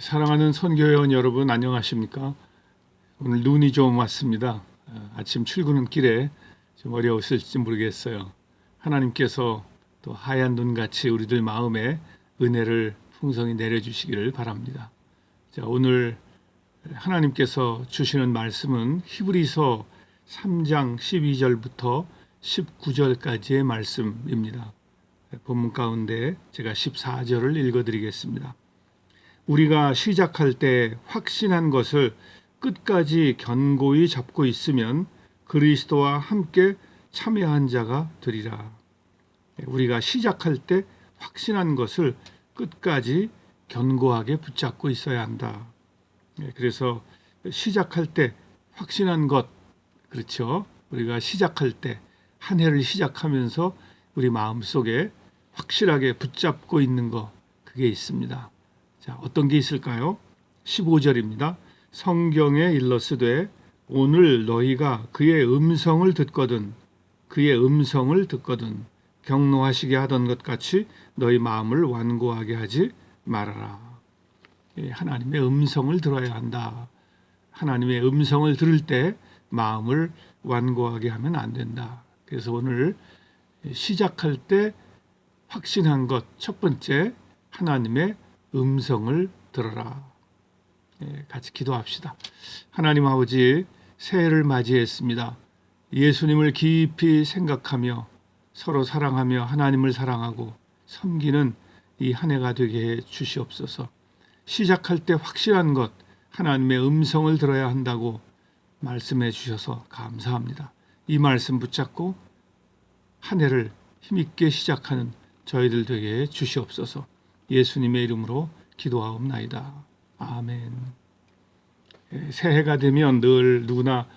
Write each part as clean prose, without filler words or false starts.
사랑하는 선교회원 여러분, 안녕하십니까? 오늘 눈이 좀 왔습니다. 아침 출근은 길에 좀 어려우실지 모르겠어요. 하나님께서 또 하얀 눈같이 우리들 마음에 은혜를 풍성히 내려주시기를 바랍니다. 자, 오늘 하나님께서 주시는 말씀은 히브리서 3장 12절부터 19절까지의 말씀입니다. 본문 가운데 제가 14절을 읽어드리겠습니다. 우리가 시작할 때 확신한 것을 끝까지 견고히 잡고 있으면 그리스도와 함께 참여한 자가 되리라. 우리가 시작할 때 확신한 것을 끝까지 견고하게 붙잡고 있어야 한다. 그래서 시작할 때 확신한 것, 그렇죠? 우리가 시작할 때 한 해를 시작하면서 우리 마음속에 확실하게 붙잡고 있는 것, 그게 있습니다. 자, 어떤 게 있을까요? 15절입니다. 성경에 일러스되 오늘 너희가 그의 음성을 듣거든 경노하시게 하던 것 같이 너희 마음을 완고하게 하지 말아라. 하나님의 음성을 들어야 한다. 하나님의 음성을 들을 때 마음을 완고하게 하면 안 된다. 그래서 오늘 시작할 때 확신한 것, 첫 번째, 하나님의 음성을 들어라. 같이 기도합시다. 하나님 아버지, 새해를 맞이했습니다. 예수님을 깊이 생각하며 서로 사랑하며 하나님을 사랑하고 섬기는 이 한 해가 되게 해 주시옵소서. 시작할 때 확실한 것, 하나님의 음성을 들어야 한다고 말씀해 주셔서 감사합니다. 이 말씀 붙잡고 한 해를 힘있게 시작하는 저희들 되게 해 주시옵소서. 예수님의 이름으로 기도하옵나이다. 아멘. 새해가 되면 늘 누구나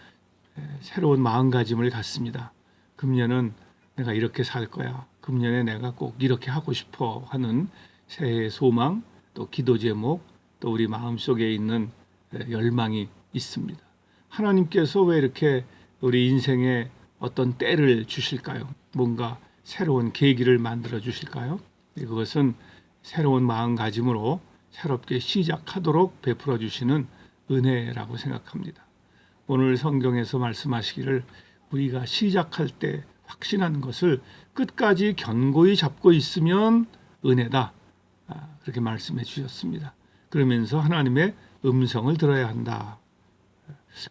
새로운 마음가짐을 갖습니다. 금년은 내가 이렇게 살 거야. 금년에 내가 꼭 이렇게 하고 싶어 하는 새해의 소망, 또 기도 제목, 또 우리 마음속에 있는 열망이 있습니다. 하나님께서 왜 이렇게 우리 인생에 어떤 때를 주실까요? 뭔가 새로운 계기를 만들어 주실까요? 그것은 새로운 마음가짐으로 새롭게 시작하도록 베풀어 주시는 은혜라고 생각합니다. 오늘 성경에서 말씀하시기를 우리가 시작할 때 확신한 것을 끝까지 견고히 잡고 있으면 은혜다. 그렇게 말씀해 주셨습니다. 그러면서 하나님의 음성을 들어야 한다.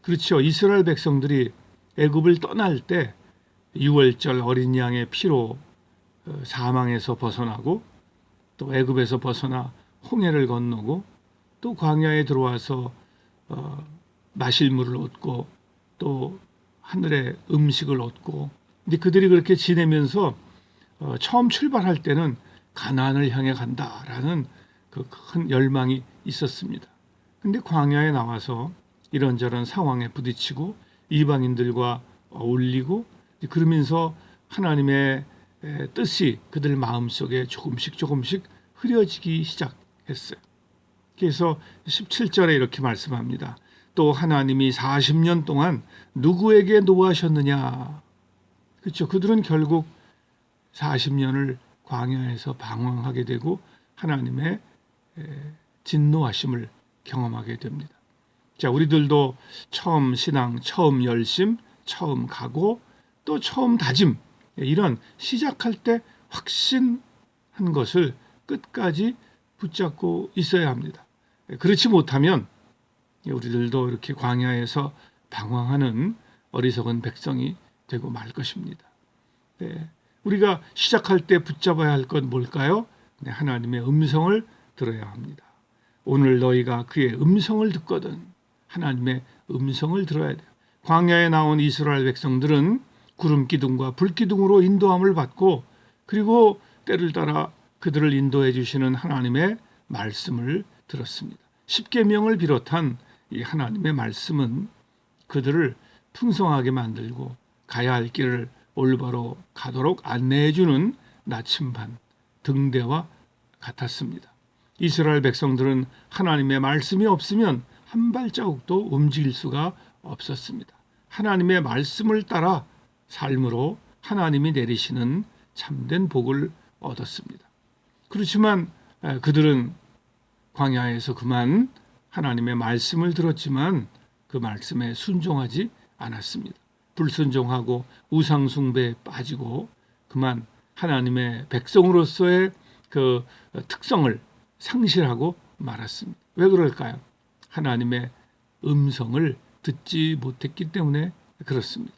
그렇죠. 이스라엘 백성들이 애굽을 떠날 때 6월절 어린 양의 피로 사망에서 벗어나고 또 애굽에서 벗어나 홍해를 건너고 또 광야에 들어와서 마실 물을 얻고 또 하늘의 음식을 얻고, 근데 그들이 그렇게 지내면서 처음 출발할 때는 가나안을 향해 간다라는 그 큰 열망이 있었습니다. 근데 광야에 나와서 이런저런 상황에 부딪히고 이방인들과 어울리고 그러면서 하나님의 뜻이 그들 마음속에 조금씩 흐려지기 시작했어요. 그래서 17절에 이렇게 말씀합니다. 또 하나님이 40년 동안 누구에게 노하셨느냐. 그렇죠. 그들은 결국 40년을 광야에서 방황하게 되고 하나님의 진노하심을 경험하게 됩니다. 자, 우리들도 처음 신앙, 처음 열심, 처음 각오, 또 처음 다짐, 이런 시작할 때 확신한 것을 끝까지 붙잡고 있어야 합니다. 그렇지 못하면 우리들도 이렇게 광야에서 방황하는 어리석은 백성이 되고 말 것입니다. 네, 우리가 시작할 때 붙잡아야 할 건 뭘까요? 네, 하나님의 음성을 들어야 합니다. 오늘 너희가 그의 음성을 듣거든. 하나님의 음성을 들어야 돼요. 광야에 나온 이스라엘 백성들은 구름 기둥과 불 기둥으로 인도함을 받고, 그리고 때를 따라 그들을 인도해 주시는 하나님의 말씀을 들었습니다. 십계명을 비롯한 이 하나님의 말씀은 그들을 풍성하게 만들고 가야 할 길을 올바로 가도록 안내해 주는 나침반, 등대와 같았습니다. 이스라엘 백성들은 하나님의 말씀이 없으면 한 발자국도 움직일 수가 없었습니다. 하나님의 말씀을 따라 삶으로 하나님이 내리시는 참된 복을 얻었습니다. 그렇지만 그들은 광야에서 그만 하나님의 말씀을 들었지만 그 말씀에 순종하지 않았습니다. 불순종하고 우상숭배에 빠지고 그만 하나님의 백성으로서의 그 특성을 상실하고 말았습니다. 왜 그럴까요? 하나님의 음성을 듣지 못했기 때문에 그렇습니다.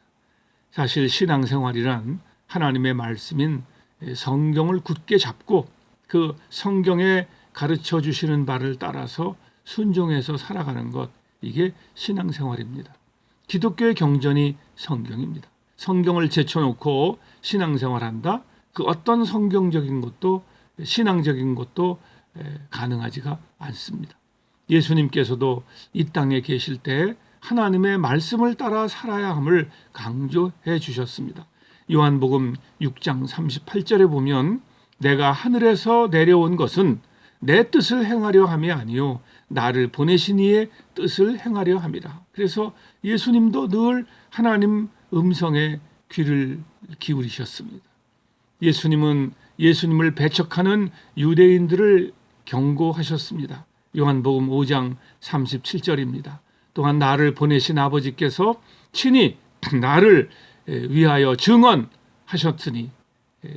사실 신앙생활이란 하나님의 말씀인 성경을 굳게 잡고 그 성경에 가르쳐 주시는 바를 따라서 순종해서 살아가는 것, 이게 신앙생활입니다. 기독교의 경전이 성경입니다. 성경을 제쳐놓고 신앙생활한다? 그 어떤 성경적인 것도 신앙적인 것도 가능하지가 않습니다. 예수님께서도 이 땅에 계실 때 하나님의 말씀을 따라 살아야 함을 강조해 주셨습니다. 요한복음 6장 38절에 보면 내가 하늘에서 내려온 것은 내 뜻을 행하려 함이 아니요 나를 보내신 이의 뜻을 행하려 함이라. 그래서 예수님도 늘 하나님 음성에 귀를 기울이셨습니다. 예수님은 예수님을 배척하는 유대인들을 경고하셨습니다. 요한복음 5장 37절입니다. 또한 나를 보내신 아버지께서 친히 나를 위하여 증언하셨으니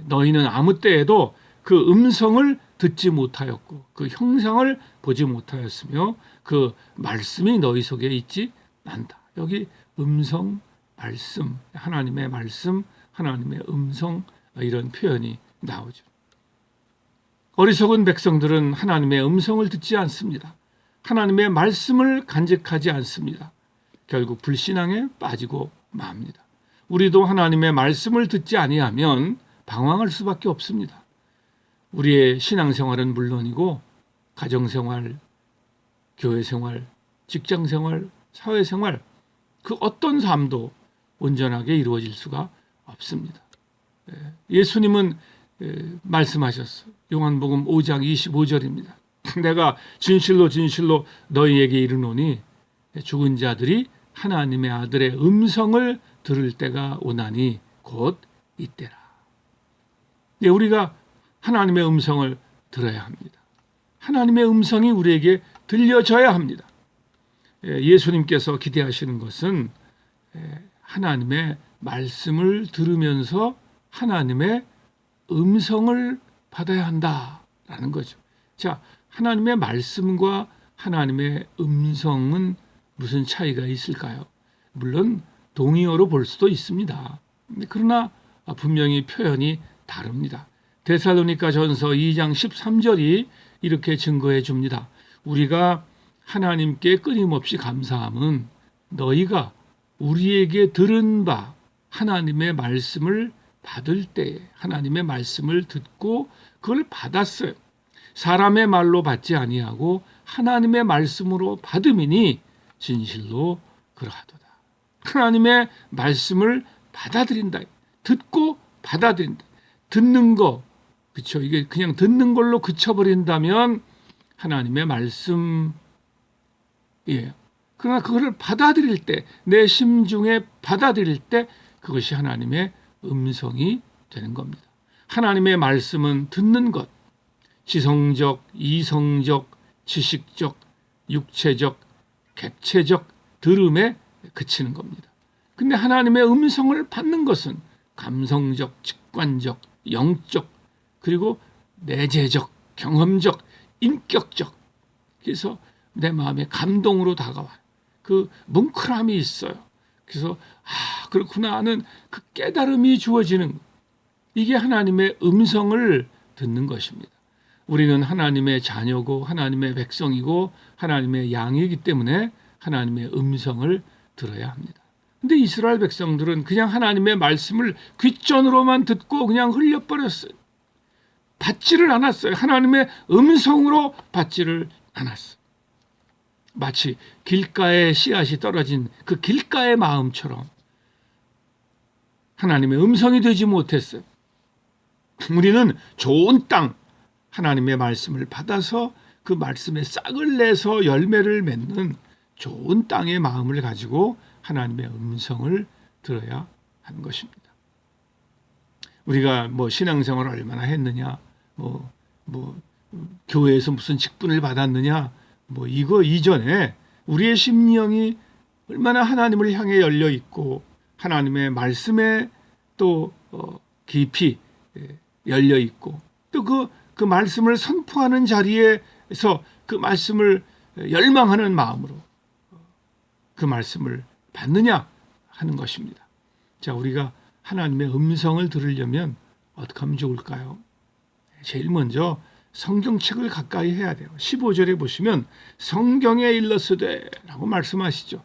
너희는 아무 때에도 그 음성을 듣지 못하였고 그 형상을 보지 못하였으며 그 말씀이 너희 속에 있지 않다. 여기 음성, 말씀, 하나님의 말씀, 하나님의 음성, 이런 표현이 나오죠. 어리석은 백성들은 하나님의 음성을 듣지 않습니다. 하나님의 말씀을 간직하지 않습니다. 결국 불신앙에 빠지고 맙니다. 우리도 하나님의 말씀을 듣지 아니하면 방황할 수밖에 없습니다. 우리의 신앙생활은 물론이고 가정생활, 교회생활, 직장생활, 사회생활, 그 어떤 삶도 온전하게 이루어질 수가 없습니다. 예수님은 말씀하셨어요. 요한복음 5장 25절입니다. 내가 진실로 진실로 너희에게 이르노니 죽은 자들이 하나님의 아들의 음성을 들을 때가 오나니 곧 이때라. 우리가 하나님의 음성을 들어야 합니다. 하나님의 음성이 우리에게 들려져야 합니다. 예수님께서 기대하시는 것은 하나님의 말씀을 들으면서 하나님의 음성을 받아야 한다라는 거죠. 자, 하나님의 말씀과 하나님의 음성은 무슨 차이가 있을까요? 물론 동의어로 볼 수도 있습니다. 그러나 분명히 표현이 다릅니다. 데살로니가전서 2장 13절이 이렇게 증거해 줍니다. 우리가 하나님께 끊임없이 감사함은 너희가 우리에게 들은 바 하나님의 말씀을 받을 때에 하나님의 말씀을 듣고 그걸 받았어요. 사람의 말로 받지 아니하고 하나님의 말씀으로 받음이니 진실로 그러하도다. 하나님의 말씀을 받아들인다. 듣고 받아들인다. 듣는 거, 그렇죠? 이게 그냥 듣는 걸로 그쳐버린다면 하나님의 말씀이에요. 그러나 그거를 받아들일 때, 내 심중에 받아들일 때 그것이 하나님의 음성이 되는 겁니다. 하나님의 말씀은 듣는 것, 지성적, 이성적, 지식적, 육체적, 객체적 들음에 그치는 겁니다. 근데 하나님의 음성을 받는 것은 감성적, 직관적, 영적, 그리고 내재적, 경험적, 인격적. 그래서 내 마음에 감동으로 다가와요. 그 뭉클함이 있어요. 그래서 그렇구나 하는 그 깨달음이 주어지는, 이게 하나님의 음성을 듣는 것입니다. 우리는 하나님의 자녀고 하나님의 백성이고 하나님의 양이기 때문에 하나님의 음성을 들어야 합니다. 근데 이스라엘 백성들은 그냥 하나님의 말씀을 귓전으로만 듣고 그냥 흘려버렸어요. 받지를 않았어요. 하나님의 음성으로 받지를 않았어요. 마치 길가에 씨앗이 떨어진 그 길가의 마음처럼 하나님의 음성이 되지 못했어요. 우리는 좋은 땅, 하나님의 말씀을 받아서 그 말씀에 싹을 내서 열매를 맺는 좋은 땅의 마음을 가지고 하나님의 음성을 들어야 하는 것입니다. 우리가 신앙생활을 얼마나 했느냐, 교회에서 무슨 직분을 받았느냐, 뭐 이거 이전에 우리의 심령이 얼마나 하나님을 향해 열려 있고 하나님의 말씀에 또 깊이 열려 있고 또 그 말씀을 선포하는 자리에서 그 말씀을 열망하는 마음으로 그 말씀을 받느냐 하는 것입니다. 자, 우리가 하나님의 음성을 들으려면 어떻게 하면 좋을까요? 제일 먼저 성경책을 가까이 해야 돼요. 15절에 보시면 성경에 일러스되 라고 말씀하시죠.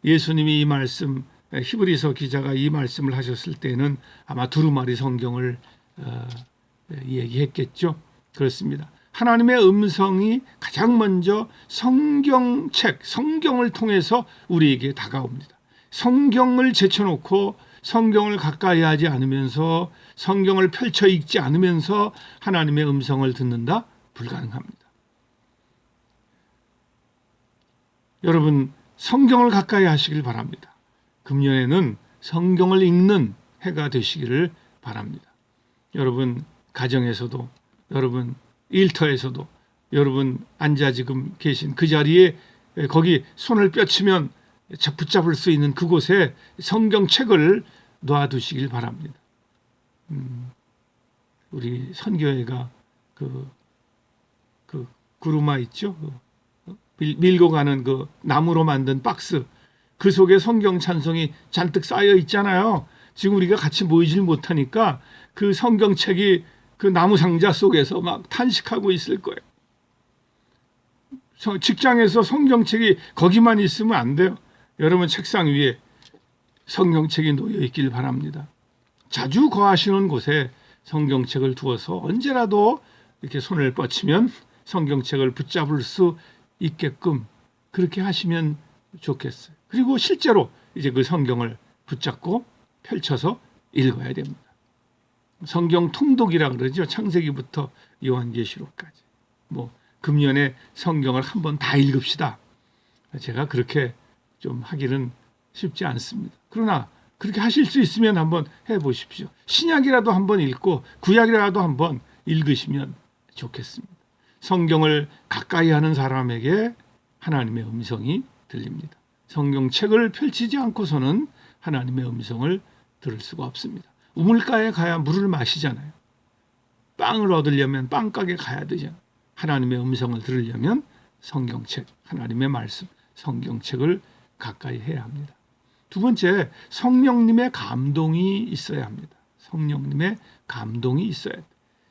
예수님이 이 말씀, 히브리서 기자가 이 말씀을 하셨을 때는 아마 두루마리 성경을 얘기했겠죠. 그렇습니다. 하나님의 음성이 가장 먼저 성경책, 성경을 통해서 우리에게 다가옵니다. 성경을 제쳐놓고 성경을 가까이 하지 않으면서 성경을 펼쳐 읽지 않으면서 하나님의 음성을 듣는다? 불가능합니다. 여러분, 성경을 가까이 하시길 바랍니다. 금년에는 성경을 읽는 해가 되시기를 바랍니다. 여러분 가정에서도, 여러분 일터에서도, 여러분 앉아 지금 계신 그 자리에 거기 손을 뼈치면 붙잡을 수 있는 그곳에 성경책을 놔두시길 바랍니다. 우리 선교회가 그 구루마 있죠? 밀고 가는 그 나무로 만든 박스, 그 속에 성경 찬송이 잔뜩 쌓여 있잖아요. 지금 우리가 같이 모이질 못하니까 그 성경책이 그 나무 상자 속에서 막 탄식하고 있을 거예요. 직장에서 성경책이 거기만 있으면 안 돼요. 여러분 책상 위에 성경책이 놓여 있길 바랍니다. 자주 거하시는 곳에 성경책을 두어서 언제라도 이렇게 손을 뻗치면 성경책을 붙잡을 수 있게끔 그렇게 하시면 좋겠어요. 그리고 실제로 이제 그 성경을 붙잡고 펼쳐서 읽어야 됩니다. 성경 통독이라 그러죠. 창세기부터 요한계시록까지. 뭐 금년에 성경을 한번 다 읽읍시다. 제가 그렇게 좀 하기는 쉽지 않습니다. 그러나 그렇게 하실 수 있으면 한번 해보십시오. 신약이라도 한번 읽고 구약이라도 한번 읽으시면 좋겠습니다. 성경을 가까이 하는 사람에게 하나님의 음성이 들립니다. 성경책을 펼치지 않고서는 하나님의 음성을 들을 수가 없습니다. 우물가에 가야 물을 마시잖아요. 빵을 얻으려면 빵가게 가야 되잖아요. 하나님의 음성을 들으려면 성경책, 하나님의 말씀, 성경책을 가까이 해야 합니다. 두 번째, 성령님의 감동이 있어야 합니다. 성령님의 감동이 있어야 돼요.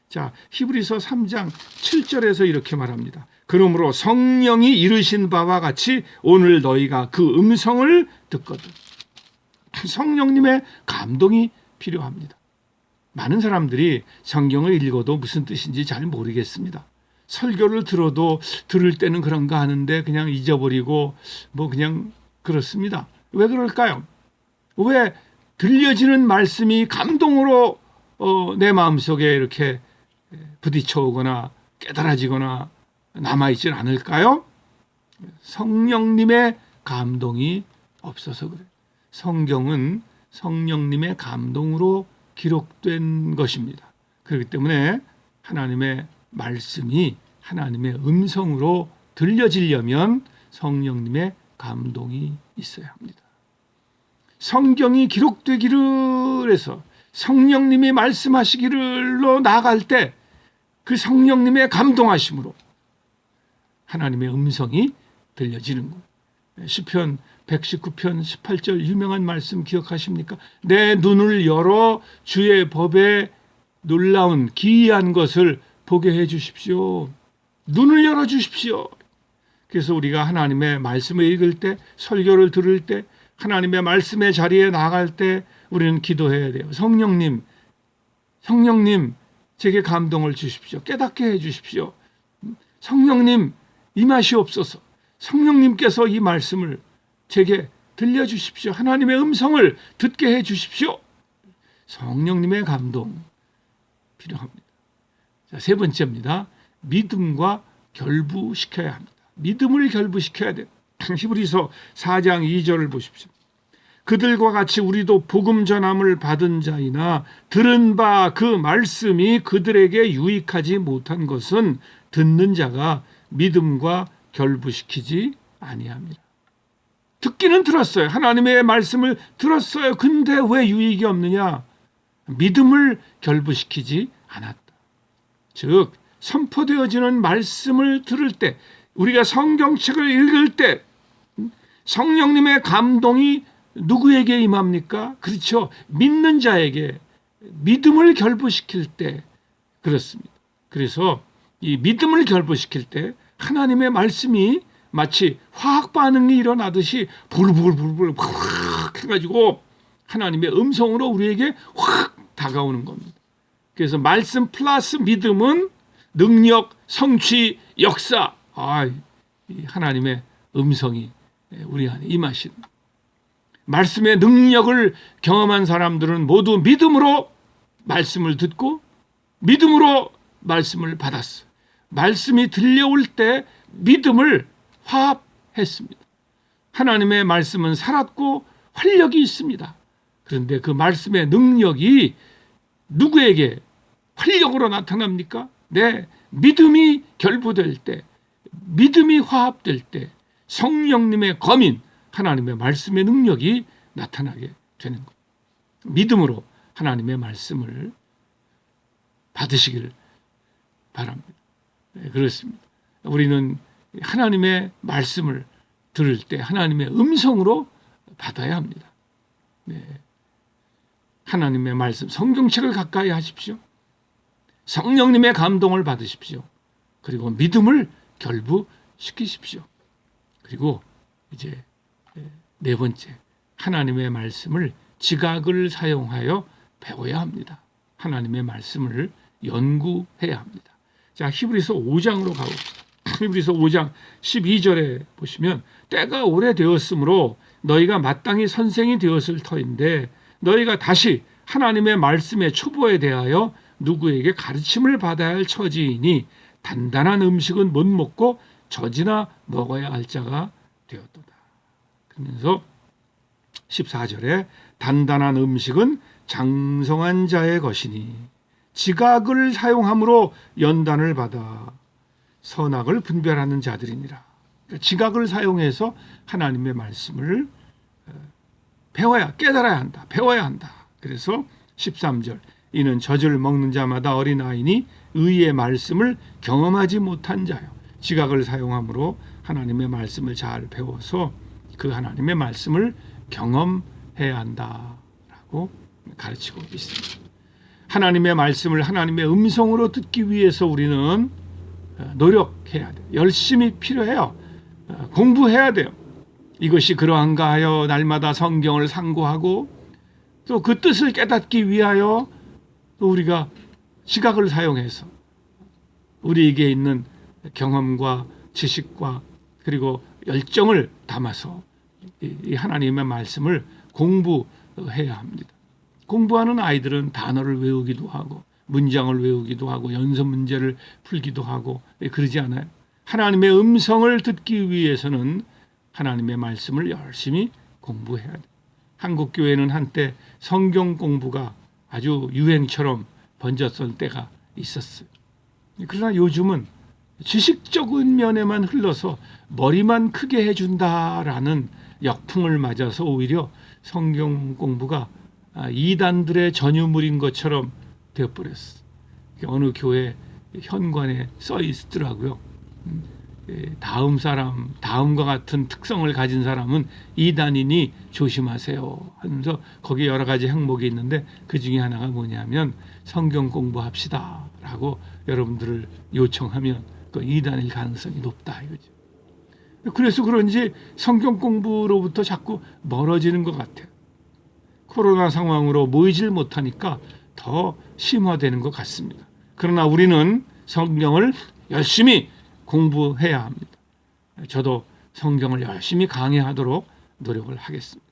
자, 히브리서 3장 7절에서 이렇게 말합니다. 그러므로 성령이 이르신 바와 같이 오늘 너희가 그 음성을 듣거든. 성령님의 감동이 필요합니다. 많은 사람들이 성경을 읽어도 무슨 뜻인지 잘 모르겠습니다. 설교를 들어도 들을 때는 그런가 하는데 그냥 잊어버리고 뭐 그냥 그렇습니다. 왜 그럴까요? 왜 들려지는 말씀이 감동으로 내 마음속에 이렇게 부딪혀오거나 깨달아지거나 남아있질 않을까요? 성령님의 감동이 없어서 그래요. 성경은 성령님의 감동으로 기록된 것입니다. 그렇기 때문에 하나님의 말씀이 하나님의 음성으로 들려지려면 성령님의 감동이 있어야 합니다. 성경이 기록되기를 해서 성령님이 말씀하시기를로 나아갈 때 그 성령님의 감동하심으로 하나님의 음성이 들려지는 거예요. 시편 119편 18절 유명한 말씀 기억하십니까? 내 눈을 열어 주의 법에 놀라운 기이한 것을 보게 해 주십시오. 눈을 열어 주십시오. 그래서 우리가 하나님의 말씀을 읽을 때, 설교를 들을 때, 하나님의 말씀의 자리에 나갈 때 우리는 기도해야 돼요. 성령님, 제게 감동을 주십시오. 깨닫게 해 주십시오. 성령님, 임하시옵소서. 성령님께서 이 말씀을 제게 들려주십시오. 하나님의 음성을 듣게 해 주십시오. 성령님의 감동 필요합니다. 자, 세 번째입니다. 믿음과 결부시켜야 합니다. 믿음을 결부시켜야 돼요. 히브리서 4장 2절을 보십시오. 그들과 같이 우리도 복음 전함을 받은 자이나 들은 바 그 말씀이 그들에게 유익하지 못한 것은 듣는 자가 믿음과 결부시키지 아니합니다. 듣기는 들었어요. 하나님의 말씀을 들었어요. 근데 왜 유익이 없느냐? 믿음을 결부시키지 않았다. 즉 선포되어지는 말씀을 들을 때, 우리가 성경책을 읽을 때 성령님의 감동이 누구에게 임합니까? 그렇죠. 믿는 자에게 믿음을 결부시킬 때 그렇습니다. 그래서 이 믿음을 결부시킬 때 하나님의 말씀이 마치 화학 반응이 일어나듯이 불불불불 확 해가지고 하나님의 음성으로 우리에게 확 다가오는 겁니다. 그래서 말씀 플러스 믿음은 능력, 성취, 역사, 하나님의 음성이 우리 안에 임하신, 말씀의 능력을 경험한 사람들은 모두 믿음으로 말씀을 듣고 믿음으로 말씀을 받았어. 말씀이 들려올 때 믿음을 화합했습니다. 하나님의 말씀은 살았고 활력이 있습니다. 그런데 그 말씀의 능력이 누구에게 활력으로 나타납니까? 믿음이 결부될 때, 믿음이 화합될 때 성령님의 검인 하나님의 말씀의 능력이 나타나게 되는 것. 믿음으로 하나님의 말씀을 받으시길 바랍니다. 그렇습니다. 우리는 하나님의 말씀을 들을 때 하나님의 음성으로 받아야 합니다. 하나님의 말씀, 성경책을 가까이 하십시오. 성령님의 감동을 받으십시오. 그리고 믿음을 결부시키십시오. 그리고 이제 네 번째, 하나님의 말씀을 지각을 사용하여 배워야 합니다. 하나님의 말씀을 연구해야 합니다. 자, 히브리서 5장으로 가봅시다. 히브리서 5장 12절에 보시면 때가 오래되었으므로 너희가 마땅히 선생이 되었을 터인데 너희가 다시 하나님의 말씀의 초보에 대하여 누구에게 가르침을 받아야 할 처지이니 단단한 음식은 못 먹고 젖이나 먹어야 할 자가 되었도다. 그러면서 14절에 단단한 음식은 장성한 자의 것이니 지각을 사용함으로 연단을 받아 선악을 분별하는 자들이니라. 그러니까 지각을 사용해서 하나님의 말씀을 배워야, 깨달아야 한다. 배워야 한다. 그래서 13절, 이는 젖을 먹는 자마다 어린아이니 의의 말씀을 경험하지 못한 자요. 지각을 사용함으로 하나님의 말씀을 잘 배워서 그 하나님의 말씀을 경험해야 한다라고 가르치고 있습니다. 하나님의 말씀을 하나님의 음성으로 듣기 위해서 우리는 노력해야 돼요. 열심히 필요해요. 공부해야 돼요. 이것이 그러한가 하여 날마다 성경을 상고하고 또 그 뜻을 깨닫기 위하여 또 우리가 지각을 사용해서 우리에게 있는 경험과 지식과 그리고 열정을 담아서 이 하나님의 말씀을 공부해야 합니다. 공부하는 아이들은 단어를 외우기도 하고 문장을 외우기도 하고 연습 문제를 풀기도 하고 그러지 않아요? 하나님의 음성을 듣기 위해서는 하나님의 말씀을 열심히 공부해야 돼요. 한국 교회는 한때 성경 공부가 아주 유행처럼 번졌던 때가 있었어요. 그러나 요즘은 지식적인 면에만 흘러서 머리만 크게 해준다라는 역풍을 맞아서 오히려 성경 공부가 이단들의 전유물인 것처럼 되어버렸어요. 어느 교회 현관에 써 있더라고요. 다음과 같은 특성을 가진 사람은 이단이니 조심하세요 하면서 거기에 여러 가지 항목이 있는데 그 중에 하나가 뭐냐면 성경 공부합시다 라고 여러분들을 요청하면 그 이단일 가능성이 높다 이거죠. 그래서 그런지 성경 공부로부터 자꾸 멀어지는 것 같아요. 코로나 상황으로 모이질 못하니까 더 심화되는 것 같습니다. 그러나 우리는 성경을 열심히 공부해야 합니다. 저도 성경을 열심히 강의하도록 노력을 하겠습니다.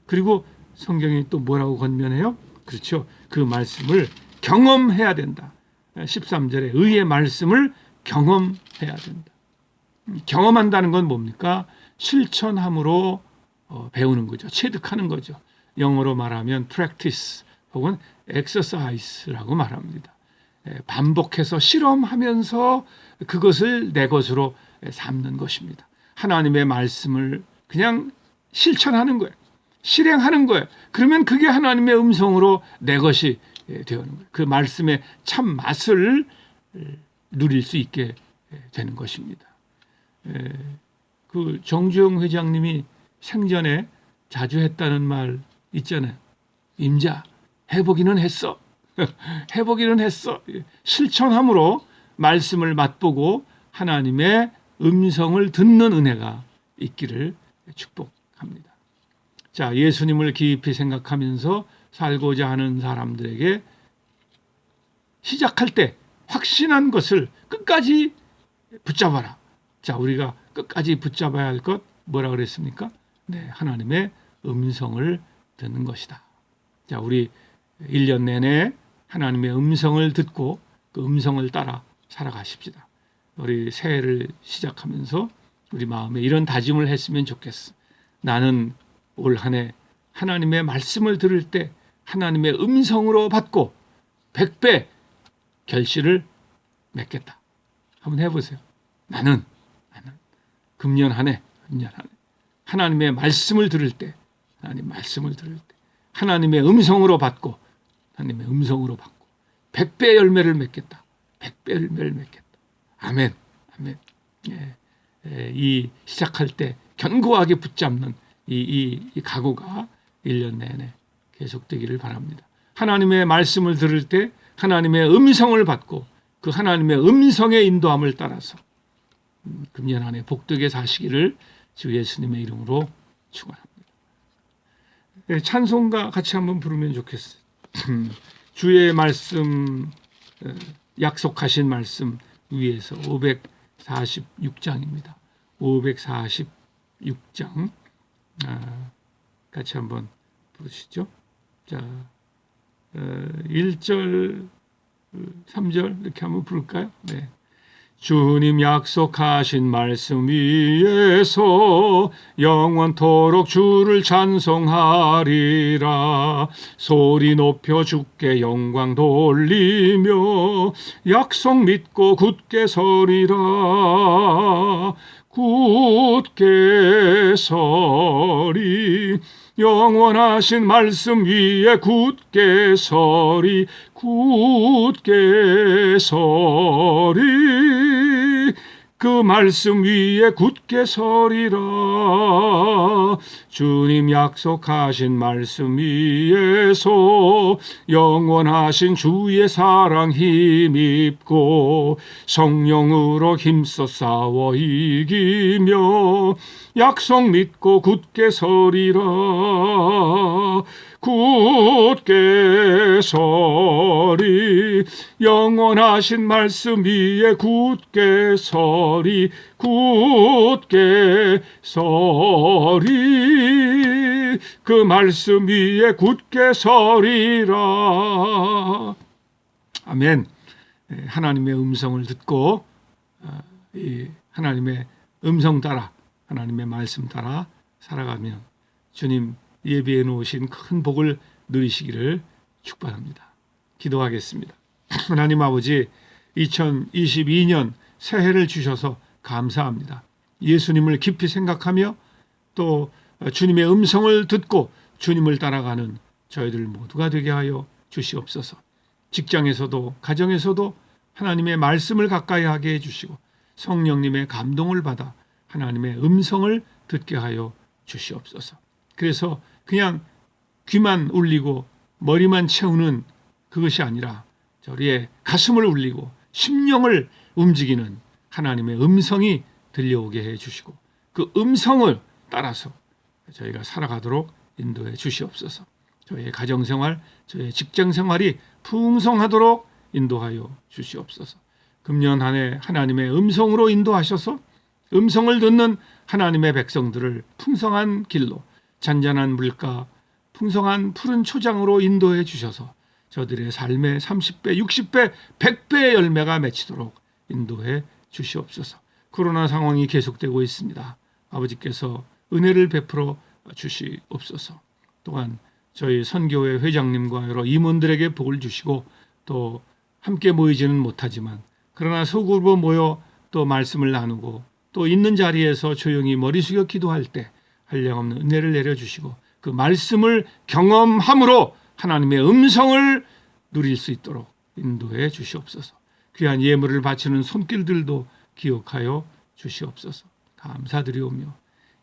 그리고 성경이 또 뭐라고 권면해요? 그렇죠. 그 말씀을 경험해야 된다. 13절에 의의 말씀을 경험해야 된다. 경험한다는 건 뭡니까? 실천함으로 배우는 거죠. 체득하는 거죠. 영어로 말하면 practice 혹은 exercise라고 말합니다. 반복해서 실험하면서 그것을 내 것으로 삼는 것입니다. 하나님의 말씀을 그냥 실천하는 거예요. 실행하는 거예요. 그러면 그게 하나님의 음성으로 내 것이 되는 거예요. 그 말씀의 참 맛을 누릴 수 있게 되는 것입니다. 그 정주영 회장님이 생전에 자주 했다는 말 있잖아요. 임자, 해보기는 했어. 해보기는 했어. 실천함으로 말씀을 맛보고 하나님의 음성을 듣는 은혜가 있기를 축복합니다. 자, 예수님을 깊이 생각하면서 살고자 하는 사람들에게 시작할 때 확신한 것을 끝까지 붙잡아라. 자, 우리가 끝까지 붙잡아야 할 것 뭐라 그랬습니까? 네, 하나님의 음성을 듣는 것이다. 자, 우리 1년 내내 하나님의 음성을 듣고 그 음성을 따라 살아가십시다. 우리 새해를 시작하면서 우리 마음에 이런 다짐을 했으면 좋겠어. 나는 올 한 해 하나님의 말씀을 들을 때 하나님의 음성으로 받고 100배 결실을 맺겠다. 한번 해보세요. 나는 금년 한 해 하나님의 말씀을 들을 때 하나님의 음성으로 받고 100배 열매를 맺겠다. 100배 열매를 맺겠다. 아멘. 이 시작할 때 견고하게 붙잡는 이 각오가 1년 내내 계속되기를 바랍니다. 하나님의 말씀을 들을 때 하나님의 음성을 받고 그 하나님의 음성의 인도함을 따라서 금년 한 해 복되게 사시기를 주 예수님의 이름으로 축원합니다. 찬송가 같이 한번 부르면 좋겠어요. 주의 말씀, 약속하신 말씀 위에서 546장입니다. 546장 같이 한번 부르시죠. 자, 1절, 3절 이렇게 한번 부를까요? 네. 주님 약속하신 말씀 위에서 영원토록 주를 찬송하리라. 소리 높여 주께 영광 돌리며 약속 믿고 굳게 서리라. 굳게 서리. 영원하신 말씀 위에 굳게 서리. 굳게 서리. 그 말씀 위에 굳게 서리라. 주님 약속하신 말씀 위에서 영원하신 주의 사랑 힘입고 성령으로 힘써 싸워 이기며 약속 믿고 굳게 서리라. 굳게 서리. 영원하신 말씀 위에 굳게 서리. 굳게 서리. 그 말씀 위에 굳게 서리라. 아멘. 하나님의 음성을 듣고 하나님의 음성 따라 하나님의 말씀 따라 살아가면 주님 예비해 놓으신 큰 복을 누리시기를 축복합니다. 기도하겠습니다. 하나님 아버지, 2022년 새해를 주셔서 감사합니다. 예수님을 깊이 생각하며 또 주님의 음성을 듣고 주님을 따라가는 저희들 모두가 되게 하여 주시옵소서. 직장에서도 가정에서도 하나님의 말씀을 가까이 하게 해주시고 성령님의 감동을 받아 하나님의 음성을 듣게 하여 주시옵소서. 그래서 그냥 귀만 울리고 머리만 채우는 그것이 아니라 우리의 가슴을 울리고 심령을 움직이는 하나님의 음성이 들려오게 해주시고 그 음성을 따라서 저희가 살아가도록 인도해 주시옵소서. 저희의 가정생활, 저희의 직장생활이 풍성하도록 인도하여 주시옵소서. 금년 한 해 하나님의 음성으로 인도하셔서 음성을 듣는 하나님의 백성들을 풍성한 길로 잔잔한 물가, 풍성한 푸른 초장으로 인도해 주셔서 저들의 삶의 30배, 60배, 100배의 열매가 맺히도록 인도해 주시옵소서. 코로나 상황이 계속되고 있습니다. 아버지께서 은혜를 베풀어 주시옵소서. 또한 저희 선교회 회장님과 여러 임원들에게 복을 주시고 또 함께 모이지는 못하지만 그러나 소그룹으로 모여 또 말씀을 나누고 또 있는 자리에서 조용히 머리 숙여 기도할 때 한량없는 은혜를 내려주시고 그 말씀을 경험함으로 하나님의 음성을 누릴 수 있도록 인도해 주시옵소서. 귀한 예물을 바치는 손길들도 기억하여 주시옵소서. 감사드리오며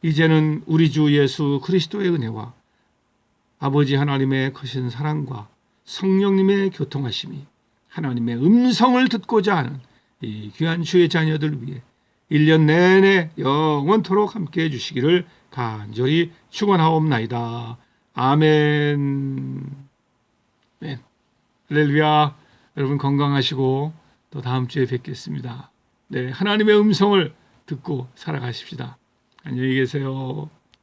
이제는 우리 주 예수 그리스도의 은혜와 아버지 하나님의 크신 사랑과 성령님의 교통하심이 하나님의 음성을 듣고자 하는 이 귀한 주의 자녀들 위해 1년 내내 영원토록 함께해 주시기를 간절히 축원하옵나이다. 아멘. 네. 할렐루야. 여러분 건강하시고 또 다음 주에 뵙겠습니다. 네, 하나님의 음성을 듣고 살아가십시다. 안녕히 계세요.